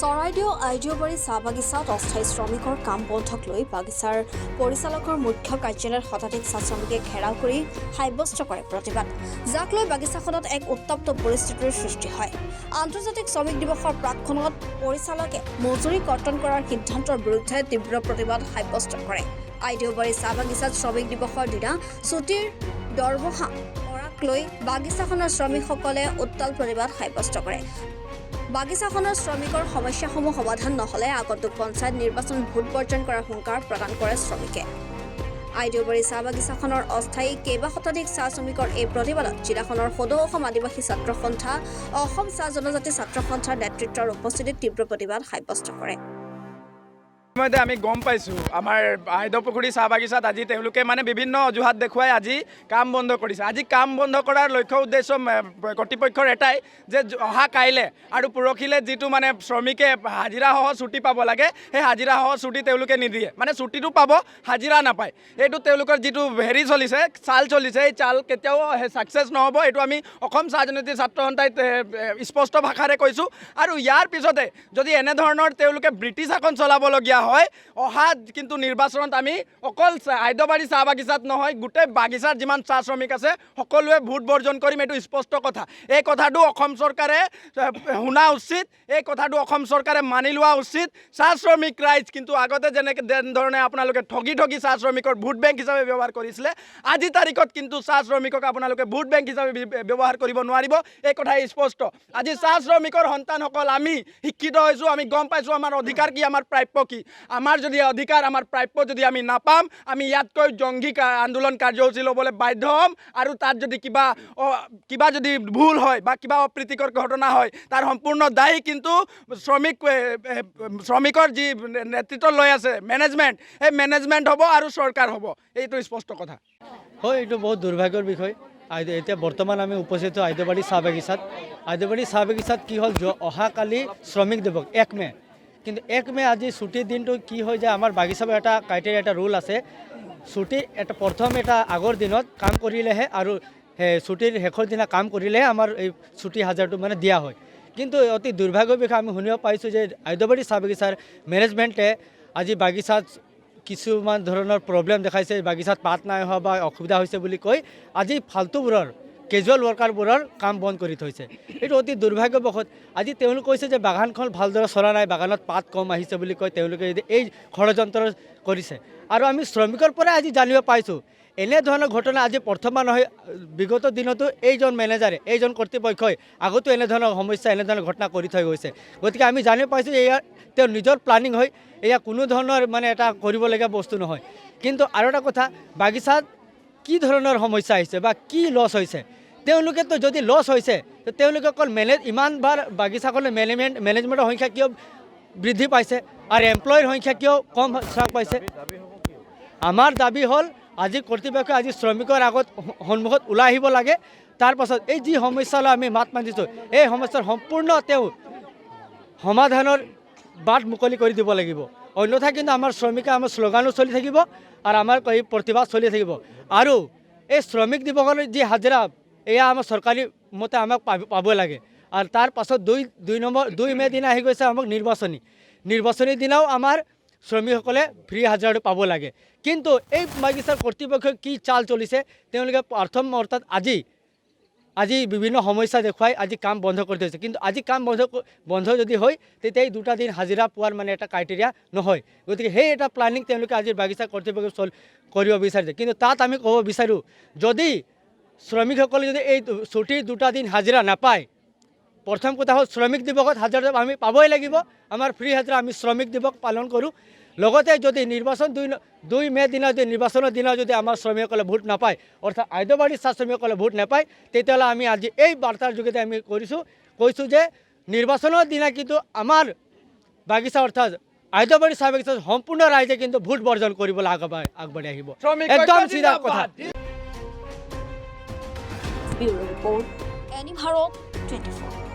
চৰাইদেউ আইডিঅ'বাৰী চাহ বাগিচাত অস্থায়ী শ্ৰমিকৰ কাম বন্ধক লৈ বাগিচাৰ পৰিচালকৰ মুখ্য কাৰ্যালয়ত শতাধিক চাহ শ্ৰমিকে ঘেৰাও কৰি সাব্যস্ত কৰে প্ৰতিবাদ, যাক লৈ বাগিচাখনত এক উত্তপ্ত পৰিস্থিতিৰ সৃষ্টি হয়। আন্তৰ্জাতিক শ্ৰমিক দিৱসৰ প্ৰাকক্ষণত পৰিচালকে মজুৰি কৰ্তন কৰাৰ সিদ্ধান্তৰ বিৰুদ্ধে তীব্ৰ প্ৰতিবাদ সাব্যস্ত কৰে। আইডিঅ'বাৰী চাহ বাগিচাত শ্ৰমিক দিৱসৰ দিনা ছুটিৰ দৰমহা কৰাক লৈ বাগিচাখনৰ শ্ৰমিকসকলে উত্তাল প্ৰতিবাদ সাব্যস্ত কৰে। বাগিচাখনৰ শ্ৰমিকৰ সমস্যাসমূহ সমাধান নহ'লে আগন্তুক পঞ্চায়ত নিৰ্বাচন ভোট বৰ্জন কৰাৰ হুংকাৰ প্ৰদান কৰে শ্ৰমিকে। আইডিঅ'বাৰী চাহ বাগিচাখনৰ অস্থায়ী কেইবা শতাধিক চাহ শ্ৰমিকৰ এই প্ৰতিবাদত জিলাখনৰ সদৌ অসম আদিবাসী ছাত্ৰ সন্থা, অসম চাহ জনজাতি ছাত্ৰ সন্থাৰ নেতৃত্বৰ উপস্থিতিত তীব্ৰ প্ৰতিবাদ সাব্যস্ত কৰে। আমি গম পাইছোঁ আমাৰ আইদপুখুৰী চাহ বাগিচাত আজি তেওঁলোকে বিভিন্ন অজুহাত দেখুৱাই আজি কাম বন্ধ কৰিছে। আজি কাম বন্ধ কৰাৰ লক্ষ্য উদ্দেশ্য কৰ্তৃপক্ষৰ এটাই যে অহা কাইলৈ আৰু পৰহিলৈ যিটো শ্ৰমিকে হাজিৰাসহ ছুটি পাব লাগে, সেই হাজিৰাসহ ছুটি তেওঁলোকে নিদিয়ে, ছুটিটো পাব, হাজিৰা নাপায়। এইটো তেওঁলোকৰ যিটো চলিছে, চাল চলিছে, এই চাল কেতিয়াও ছাকচেছ নহ'ব। এইটো আমি অসম চাহ জনজাতি ছাত্ৰ সন্থাই স্পষ্ট ভাষাৰে কৈছোঁ। আৰু ইয়াৰ পিছতে যদি এনেধৰণৰ তেওঁলোকে ব্ৰিটিছ শাসন চলাবলগীয়া হয়, অহা কিন্তু নিৰ্বাচনত আমি অকল আইডিঅ'বাৰী চাহ বাগিচাত নহয়, গোটেই বাগিচাৰ যিমান চাহ শ্ৰমিক আছে সকলোৱে ভোট বৰ্জন কৰিম, এইটো স্পষ্ট কথা। এই কথাটো অসম চৰকাৰে শুনা উচিত, এই কথাটো অসম চৰকাৰে মানি লোৱা উচিত। চাহ শ্ৰমিক ৰাইজ কিন্তু আগতে যেনেধৰণে আপোনালোকে ঠগি চাহ শ্ৰমিকৰ ভোট বেংক হিচাপে ব্যৱহাৰ কৰিছিলে, আজি তাৰিখত কিন্তু চাহ শ্ৰমিকক আপোনালোকে ভোট বেংক হিচাপে ব্যৱহাৰ কৰিব নোৱাৰিব, এই কথাই স্পষ্ট। আজি চাহ শ্ৰমিকৰ সন্তানসকল আমি শিক্ষিত হৈছোঁ, আমি গম পাইছোঁ আমাৰ অধিকাৰ কি, আমাৰ প্ৰাপ্য কি। আমাৰ যদি অধিকাৰ, আমাৰ প্ৰাপ্য যদি আমি নাপাম, আমি ইয়াতকৈ জংঘী আন্দোলন কাৰ্যসূচী ল'বলৈ বাধ্য হ'ম। আৰু তাত যদি কিবা যদি ভুল হয় বা কিবা অপ্ৰীতিকৰ ঘটনা হয়, তাৰ সম্পূৰ্ণ দায়ী কিন্তু শ্ৰমিকৰ যি নেতৃত্ব লৈ আছে মেনেজমেণ্ট, সেই মেনেজমেণ্ট হ'ব আৰু চৰকাৰ হ'ব, এইটো স্পষ্ট কথা। হয়, এইটো বহুত দুৰ্ভাগ্যৰ বিষয়। এতিয়া বৰ্তমান আমি উপস্থিত আইডিঅ'বাৰী চাহ বাগিচাত। আইডিঅ'বাৰী চাহ বাগিচাত কি হ'ল, অহাকালি শ্ৰমিক দিৱস 1 মে', কিন্তু 1 মে' আজি ছুটিৰ দিনটো কি হয় যে আমাৰ বাগিচাৰ এটা ক্ৰাইটেৰিয়া, এটা ৰুল আছে, ছুটি প্ৰথম আগৰ দিনত কাম কৰিলেহে আৰু ছুটিৰ শেষৰ দিনা কাম কৰিলেহে আমাৰ এই ছুটি হাজাৰটো দিয়া হয়। কিন্তু অতি দুৰ্ভাগ্যৰ বিষয়ে আমি শুনিব পাইছোঁ যে আইডিঅ'বাৰী চাহ বাগিচাৰ মেনেজমেণ্টে আজি বাগিচাত কিছুমান ধৰণৰ প্ৰব্লেম দেখাইছে, বাগিচাত পাত নাই হোৱা বা অসুবিধা হৈছে বুলি কৈ আজি ফাল্টুবোৰৰ কেজুৱেল ৱৰ্কাৰবোৰৰ কাম বন্ধ কৰি থৈছে। এইটো অতি দুৰ্ভাগ্যবশত। আজি তেওঁলোকে কৈছে যে বাগানখন ভালদৰে চলা নাই, বাগানত পাত কম আহিছে বুলি কৈ তেওঁলোকে এই ষড়যন্ত্ৰ কৰিছে। আৰু আমি শ্ৰমিকৰ পৰাই আজি জানিব পাইছোঁ এনেধৰণৰ ঘটনা আজি প্ৰথমবাৰ নহয়, বিগত দিনতো এইজন মেনেজাৰে, এইজন কৰ্তৃপক্ষই আগতো এনেধৰণৰ সমস্যা, এনেধৰণৰ ঘটনা কৰি থৈ গৈছে। গতিকে আমি জানিব পাইছোঁ এয়া তেওঁৰ নিজৰ প্লানিং হয়, এয়া কোনো ধৰণৰ এটা কৰিবলগীয়া বস্তু নহয়। কিন্তু আৰু এটা কথা, বাগিচাত কি ধৰণৰ সমস্যা আহিছে বা কি লছ হৈছে, তেওঁলোকেতো যদি লছ হৈছে তেওঁলোকে অকল ইমানবাৰ বাগিচাখনৰ মেনেজমেণ্টৰ সংখ্যা কিয় বৃদ্ধি পাইছে আৰু এমপ্লয়িৰ সংখ্যা কিয় কম হ্ৰাস পাইছে? আমাৰ দাবী হ'ল আজি কৰ্তৃপক্ষই আজি শ্ৰমিকৰ সন্মুখত ওলাই আহিব লাগে। তাৰ পাছত এই যি সমস্যালৈ আমি মাত মাতিছোঁ, এই সমস্যাৰ সম্পূৰ্ণ তেওঁ সমাধানৰ বাট মুকলি কৰি দিব লাগিব। অন্যথা কিন্তু আমাৰ শ্ৰমিকে আমাৰ শ্লোগানো চলি থাকিব আৰু আমাৰ এই প্ৰতিবাদ চলি থাকিব। আৰু এই শ্ৰমিক দিৱসৰ যি হাজিৰা, এয়া আমাৰ চৰকাৰী মতে আমাক পাব লাগে। আৰু তাৰ পাছত 2 মে' দিনা আহি গৈছে আমাক নিৰ্বাচনী দিনাও আমাৰ শ্ৰমিকসকলে ফ্ৰী হাজিৰাটো পাব লাগে। কিন্তু এই বাগিচাৰ কৰ্তৃপক্ষই কি চাল চলিছে, তেওঁলোকে প্ৰথম অৰ্থাৎ আজি বিভিন্ন সমস্যা দেখুৱাই আজি কাম বন্ধ কৰি থৈছে। কিন্তু আজি কাম বন্ধ যদি হয়, তেতিয়া এই 2টা দিন হাজিৰা পোৱাৰ এটা ক্ৰাইটেৰিয়া নহয়। গতিকে সেই এটা প্লানিং তেওঁলোকে আজি বাগিচা কৰ্তৃপক্ষই কৰিব বিচাৰিছে। কিন্তু তাত আমি ক'ব বিচাৰোঁ, যদি শ্ৰমিকসকলে যদি এই ছুটিৰ 2টা দিন হাজিৰা নাপায়, প্ৰথম কথা হ'ল শ্ৰমিক দিৱসত হাজিৰা আমি পাবই লাগিব। আমাৰ ফ্ৰী হাজিৰা আমি শ্ৰমিক দিৱস পালন কৰোঁ। লগতে যদি 2 মে' দিনা যদি নিৰ্বাচনৰ দিনা যদি আমাৰ শ্ৰমিকসকলে ভোট নাপায়, অৰ্থাৎ আইডিঅ'বাৰী চাহ শ্ৰমিকসকলে ভোট নাপায়, তেতিয়াহ'লে আমি আজি এই বাৰ্তাৰ যোগেদি আমি কৈছোঁ যে নিৰ্বাচনৰ দিনা কিন্তু আমাৰ বাগিচা অৰ্থাৎ আইডিঅ'বাৰী চাহ বাগিচা সম্পূৰ্ণ ৰাইজে কিন্তু ভোট বৰ্জন কৰিবলৈ আগবাঢ়ি আহিব। একদম চিধা কথা। Bureau report, any Bharat 24।